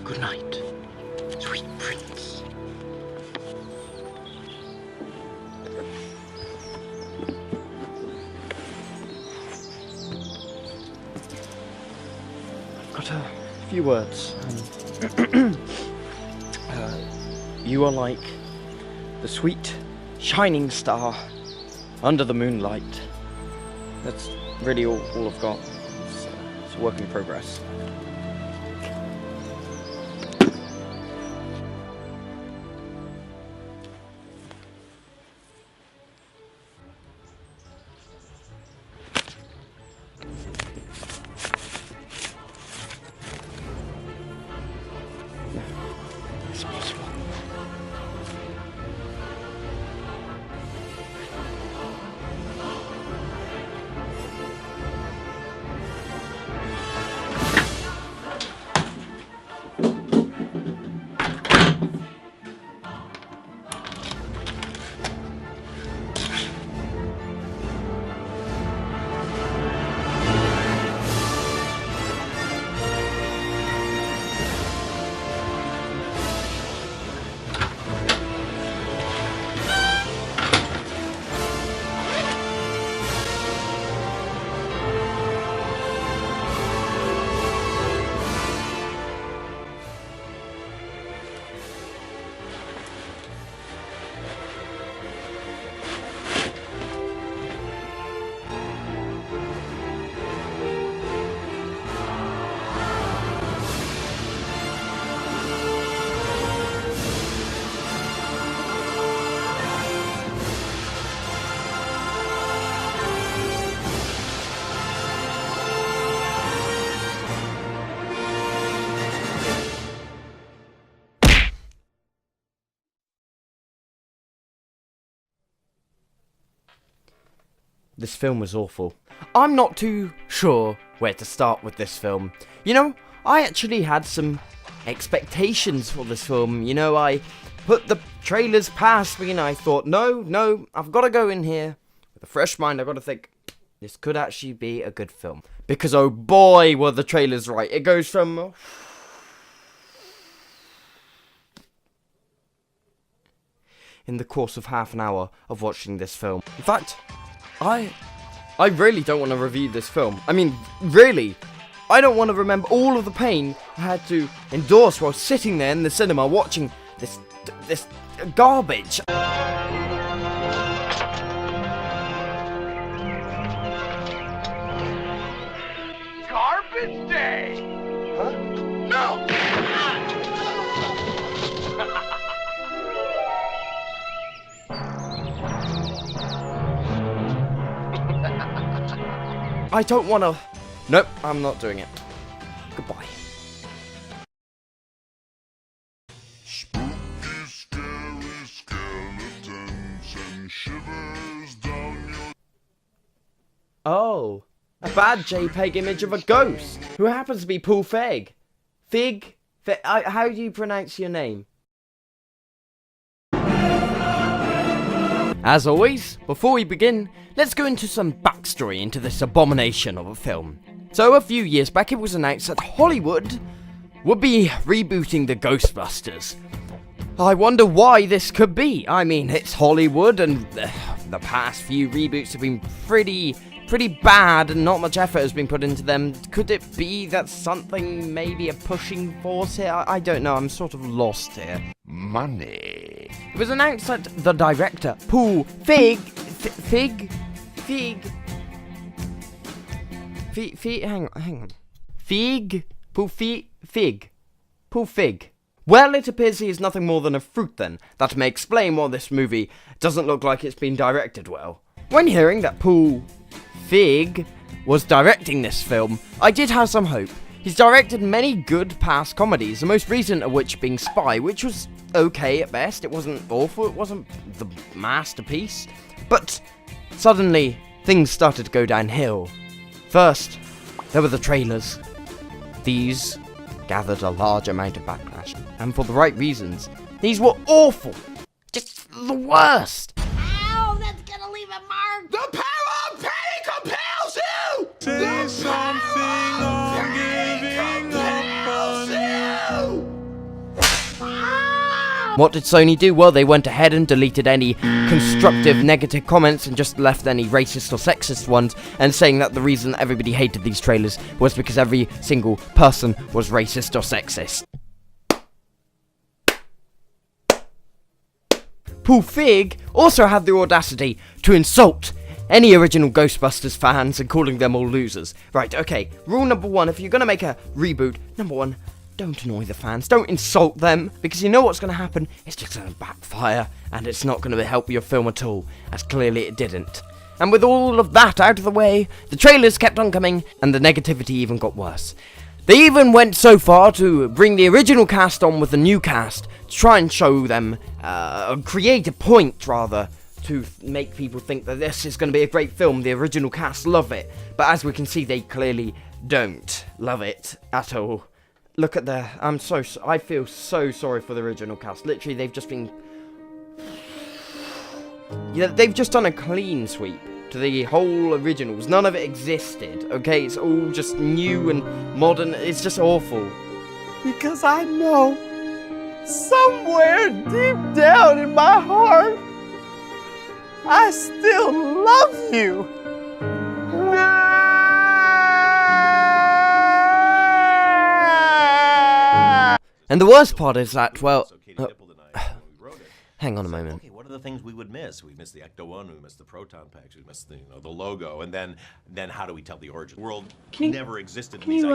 Good night, sweet prince. I've got a few words. You are like the sweet, shining star under the moonlight. That's really all I've got. It's a work in progress. It's possible. This film was awful. I'm not too sure where to start with this film. You know, I actually had some expectations for this film. You know, I put the trailers past me and I thought, no, I've got to go in here with a fresh mind. I've got to think, this could actually be a good film. Because oh boy, were the trailers right. It goes from... in the course of half an hour of watching this film. In fact, I really don't want to review this film. I mean, really. I don't want to remember all of the pain I had to endorse while sitting there in the cinema watching this garbage. Garbage day! Huh? No! I don't want to... Nope, I'm not doing it. Goodbye. Spooky, scary skeletons and shivers down your... Oh, a bad JPEG image of a ghost, who happens to be Paul Feig. How do you pronounce your name? As always, before we begin, let's go into some backstory into this abomination of a film. So a few years back it was announced that Hollywood would be rebooting the Ghostbusters. I wonder why this could be. I mean, it's Hollywood and the past few reboots have been pretty bad and not much effort has been put into them. Could it be that something, maybe a pushing force here? I don't know, I'm sort of lost here. Money. It was announced that the director, Paul Feig, hang on. Paul Feig. Well, it appears he is nothing more than a fruit then. That may explain why this movie doesn't look like it's been directed well. When hearing that Paul Feig was directing this film, I did have some hope. He's directed many good past comedies, the most recent of which being Spy, which was okay at best. It wasn't awful, it wasn't the masterpiece. But suddenly, things started to go downhill. First, there were the trailers. These gathered a large amount of backlash, and for the right reasons. These were awful. Just the worst. Ow, that's gonna leave a mark. The power of pain compels you! Say something or giving up on you. What did Sony do? Well, they went ahead and deleted any constructive negative comments and just left any racist or sexist ones, and saying that the reason everybody hated these trailers was because every single person was racist or sexist. Paul Feig also had the audacity to insult any original Ghostbusters fans and calling them all losers. Right, okay, rule number one, if you're gonna make a reboot, number one, don't annoy the fans, don't insult them, because you know what's gonna happen, it's just gonna backfire, and it's not gonna help your film at all, as clearly it didn't. And with all of that out of the way, the trailers kept on coming, and the negativity even got worse. They even went so far to bring the original cast on with the new cast, to try and show them, create a point, rather, to make people think that this is going to be a great film. The original cast love it, but as we can see, they clearly don't love it at all. Look at the, I feel so sorry for the original cast. Literally, they've just been, they've just done a clean sweep to the whole originals. None of it existed, okay? It's all just new and modern. It's just awful. Because I know, somewhere deep down in my heart, I still love you. And the worst part is that, well, hang on a moment. Okay, what are the things we would miss? We miss the Ecto-1, we miss the proton packs, we miss the, the logo, and then how do we tell the origin? The world never existed. Can you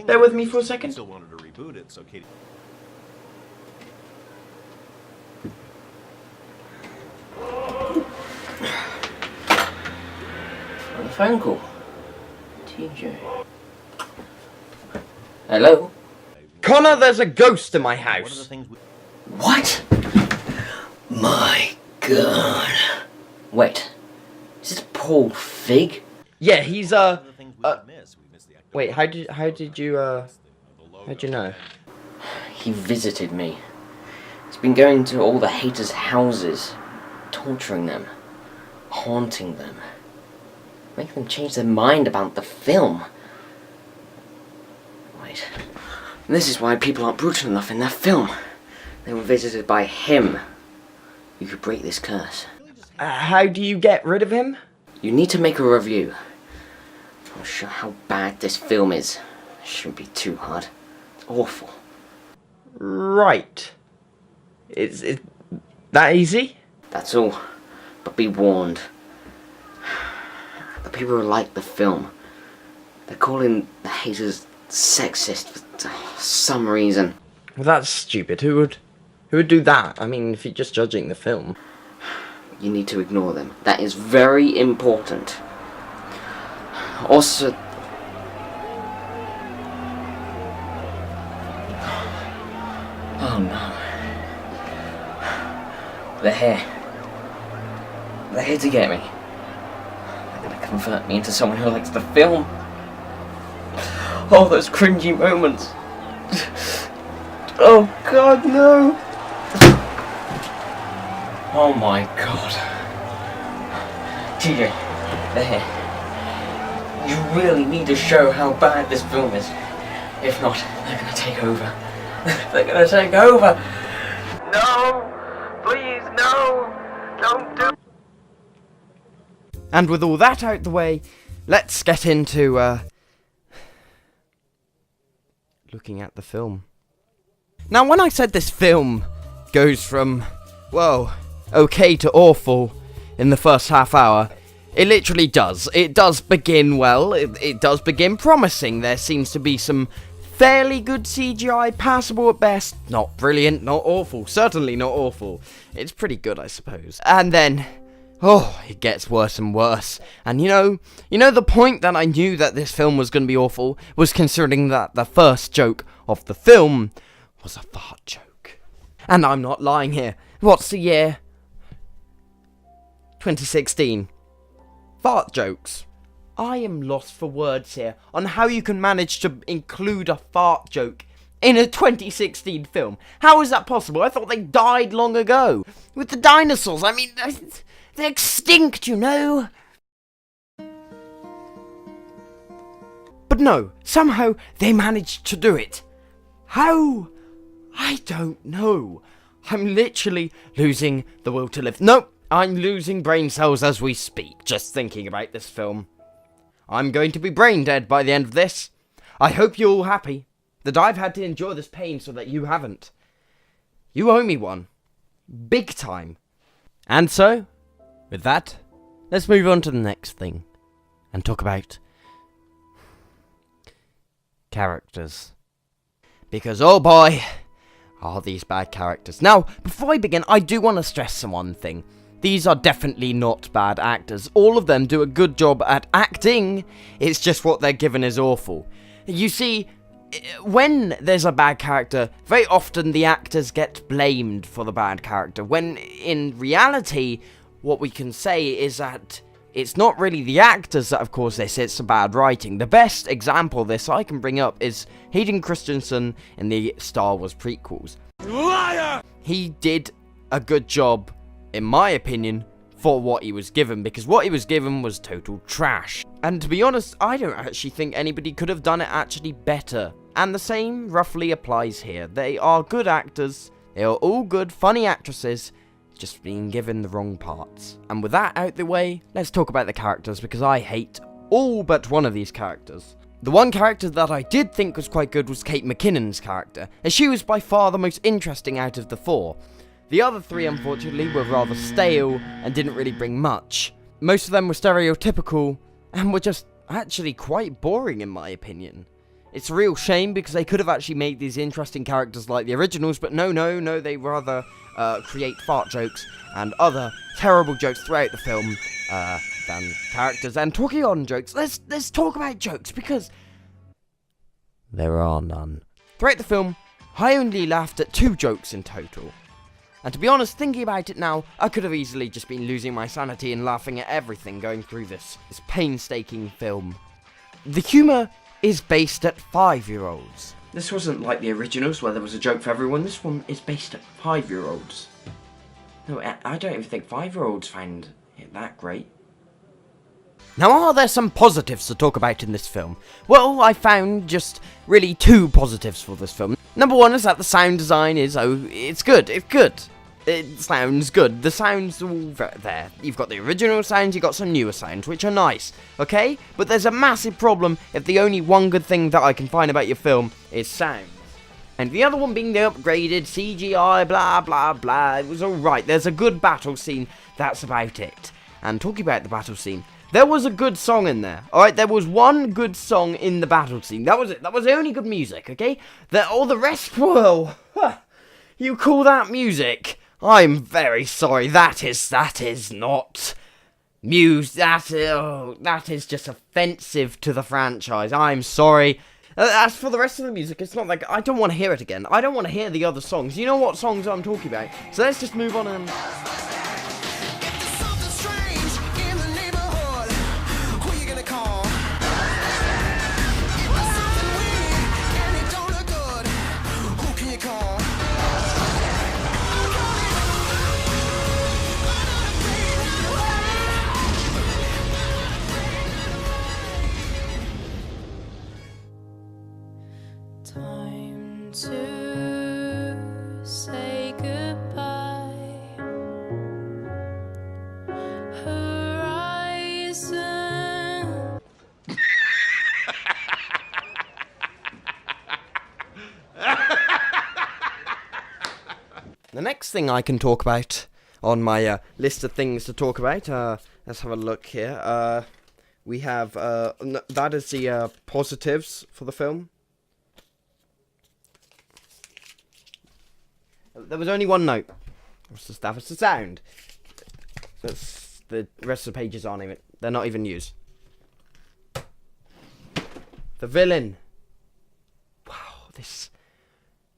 bear with me for a second? Still wanted to reboot it, so Katie. A phone call. TJ. Hello? Connor, there's a ghost in my What are the house. things we... What? My God. Wait. Is it Paul Feig? Yeah, he's, What are the things we would miss? We miss the Ecto-1. wait, how'd you know? He visited me. He's been going to all the haters' houses, torturing them, haunting them, making them change their mind about the film. Wait. And this is why people aren't brutal enough in that film. They were visited by him. You could break this curse. How do you get rid of him? You need to make a review. I'll show how bad this film is. Shouldn't be too hard. It's awful. Right. Is it that easy? That's all. But be warned. The people who like the film, they're calling the haters sexist for some reason. Well, that's stupid. Who would do that? I mean, if you're just judging the film. You need to ignore them. That is very important. Also... Oh no. They're here. They're here to get me. They're gonna convert me into someone who likes the film. Oh, those cringy moments. Oh God, no. Oh my God. TJ, they're here. You really need to show how bad this film is. If not, they're gonna take over. They're gonna take over. No! Please, no! Don't do... And with all that out the way, let's get into, looking at the film. Now, when I said this film goes from, well, okay to awful in the first half hour, it literally does. It does begin well, it does begin promising. There seems to be some fairly good CGI, passable at best, not brilliant, not awful, certainly not awful. It's pretty good, I suppose. And then, oh, it gets worse and worse. And you know the point that I knew that this film was going to be awful was considering that the first joke of the film was a fart joke. And I'm not lying here. What's the year? 2016. Fart jokes. I am lost for words here on how you can manage to include a fart joke in a 2016 film. How is that possible? I thought they died long ago. With the dinosaurs, I mean, they're extinct, you know. But no, somehow they managed to do it. How? I don't know. I'm literally losing the will to live. Nope, I'm losing brain cells as we speak, just thinking about this film. I'm going to be brain dead by the end of this. I hope you're all happy that I've had to endure this pain so that you haven't. You owe me one. Big time. And so, with that, let's move on to the next thing and talk about characters. Because, oh boy, are these bad characters. Now, before I begin, I do want to stress one thing. These are definitely not bad actors. All of them do a good job at acting. It's just what they're given is awful. You see, when there's a bad character, very often the actors get blamed for the bad character. When, in reality, what we can say is that it's not really the actors that have caused this, it's the bad writing. The best example of this I can bring up is Hayden Christensen in the Star Wars prequels. Liar! He did a good job, in my opinion, for what he was given, because what he was given was total trash. And to be honest, I don't actually think anybody could have done it actually better. And the same roughly applies here. They are good actors, they are all good, funny actresses, just being given the wrong parts. And with that out the way, let's talk about the characters, because I hate all but one of these characters. The one character that I did think was quite good was Kate McKinnon's character, as she was by far the most interesting out of the four. The other three, unfortunately, were rather stale and didn't really bring much. Most of them were stereotypical and were just actually quite boring in my opinion. It's a real shame because they could have actually made these interesting characters like the originals, but no, they rather create fart jokes and other terrible jokes throughout the film than characters. And talking on jokes, let's talk about jokes because there are none. Throughout the film, I only laughed at 2 jokes in total. And to be honest, thinking about it now, I could have easily just been losing my sanity and laughing at everything going through this painstaking film. The humour is based at 5-year-olds. This wasn't like the originals where there was a joke for everyone. This one is based at 5-year-olds. No, I don't even think 5-year-olds find it that great. Now, are there some positives to talk about in this film? Well, I found just really 2 positives for this film. Number 1 is that the sound design is, it's good. It sounds good. The sound's all there. You've got the original sounds, you've got some newer sounds, which are nice, okay? But there's a massive problem if the only one good thing that I can find about your film is sound. And the other one being the upgraded CGI, blah, blah, blah. It was alright. There's a good battle scene. That's about it. And talking about the battle scene, there was a good song in there, alright? There was one good song in the battle scene. That was it. That was the only good music, okay? All the rest, well, you call that music? I'm very sorry. That is not music. That is just offensive to the franchise. I'm sorry. As for the rest of the music, it's not like I don't want to hear it again. I don't want to hear the other songs. You know what songs I'm talking about. So let's just move on and... Time to say goodbye. Horizon. The next thing I can talk about on my list of things to talk about, let's have a look here. We have, that is the positives for the film. There was only one note. That was the sound. That's the rest of the pages aren't even. They're not even used. The villain. Wow, this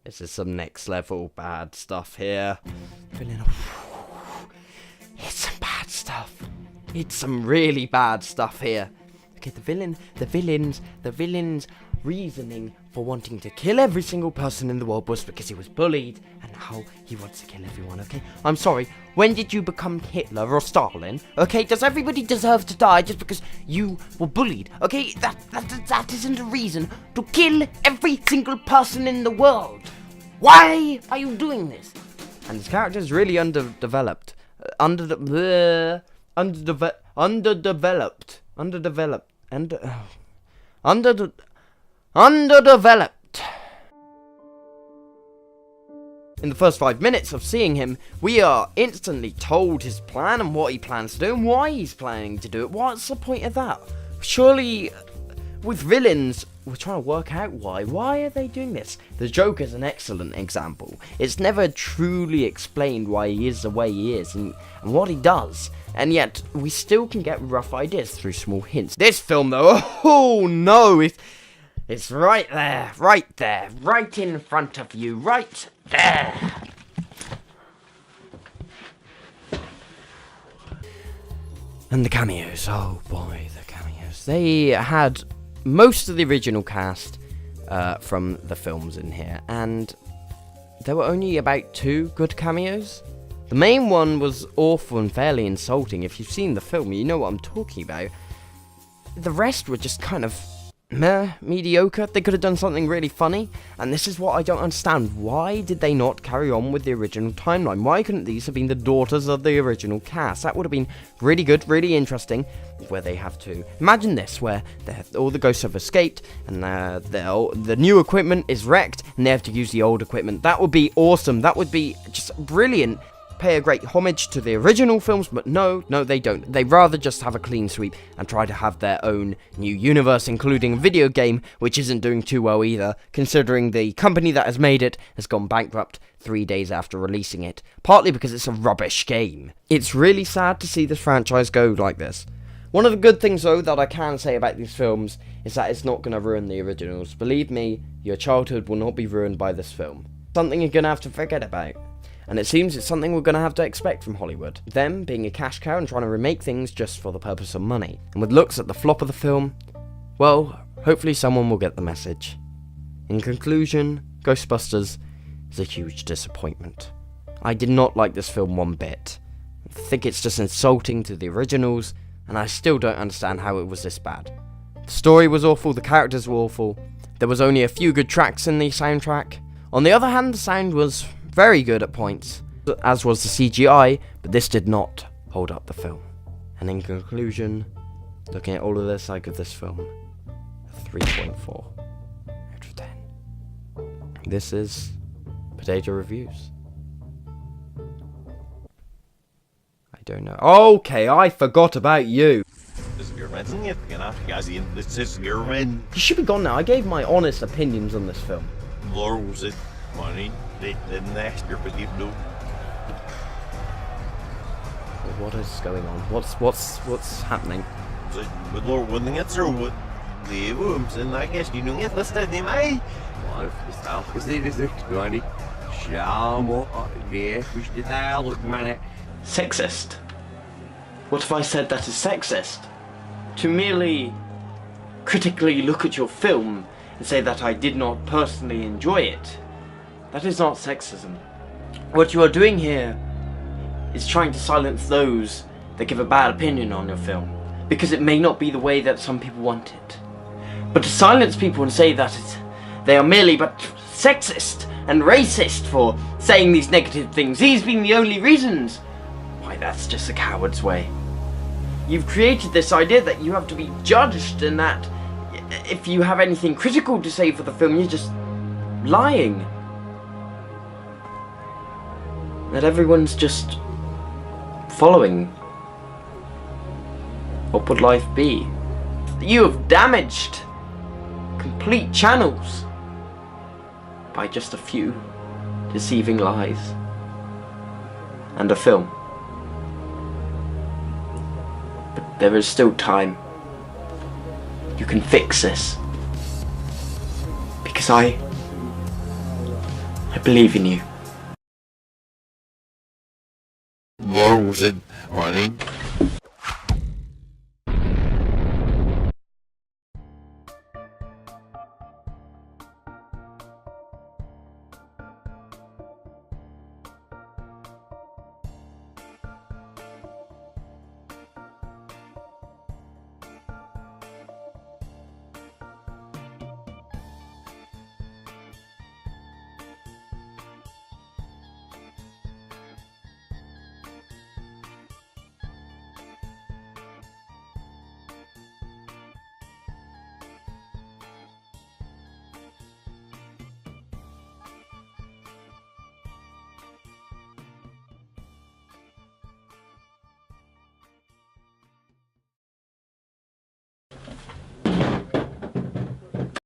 is some next level bad stuff here. Villain. It's some bad stuff. It's some really bad stuff here. Okay, the villain's reasoning for wanting to kill every single person in the world was because he was bullied, and now he wants to kill everyone, okay? I'm sorry, when did you become Hitler or Stalin? Okay, does everybody deserve to die just because you were bullied? Okay, that isn't a reason to kill every single person in the world. Why are you doing this? and his character is really underdeveloped. Underdeveloped. In the first 5 minutes of seeing him, we are instantly told his plan and what he plans to do and why he's planning to do it. What's the point of that? Surely, with villains, we're trying to work out why. Why are they doing this? The Joker's an excellent example. It's never truly explained why he is the way he is and what he does. And yet, we still can get rough ideas through small hints. This film, though, oh no, it's right there, right in front of you, right there. And the cameos, oh boy, the cameos. They had most of the original cast from the films in here, and there were only about 2 good cameos. The main one was awful and fairly insulting. If you've seen the film, you know what I'm talking about. The rest were just kind of mediocre. They could have done something really funny, and this is what I don't understand. Why did they not carry on with the original timeline? Why couldn't these have been the daughters of the original cast? That would have been really good, really interesting, where they have to imagine this, where all the ghosts have escaped and the new equipment is wrecked and they have to use the old equipment. That would be awesome. That would be just brilliant. Pay a great homage to the original films, but no, they don't. They rather just have a clean sweep and try to have their own new universe, including a video game, which isn't doing too well either, considering the company that has made it has gone bankrupt 3 days after releasing it, partly because it's a rubbish game. It's really sad to see this franchise go like this. One of the good things, though, that I can say about these films is that it's not going to ruin the originals. Believe me, your childhood will not be ruined by this film. Something you're going to have to forget about. And it seems it's something we're going to have to expect from Hollywood. Them being a cash cow and trying to remake things just for the purpose of money. And with looks at the flop of the film, well, hopefully someone will get the message. In conclusion, Ghostbusters is a huge disappointment. I did not like this film one bit. I think it's just insulting to the originals, and I still don't understand how it was this bad. The story was awful, the characters were awful, there was only a few good tracks in the soundtrack. On the other hand, the sound was very good at points, as was the CGI, but this did not hold up the film. And in conclusion, looking at all of this, I give this film a 3.4 out of 10. This is Potato Reviews. I don't know. Okay, I forgot about you. You should be gone now. I gave my honest opinions on this film. What is going on? What's happening? Sexist? What if I said that is sexist? To merely critically look at your film and say that I did not personally enjoy it, that is not sexism. What you are doing here is trying to silence those that give a bad opinion on your film, because it may not be the way that some people want it. But to silence people and say that they are merely but sexist and racist for saying these negative things, these being the only reasons, why, that's just a coward's way. You've created this idea that you have to be judged, and that if you have anything critical to say for the film, you're just lying. That everyone's just following. What would life be? You have damaged complete channels by just a few deceiving lies and a film. But there is still time. You can fix this. Because I believe in you. What was it, honey?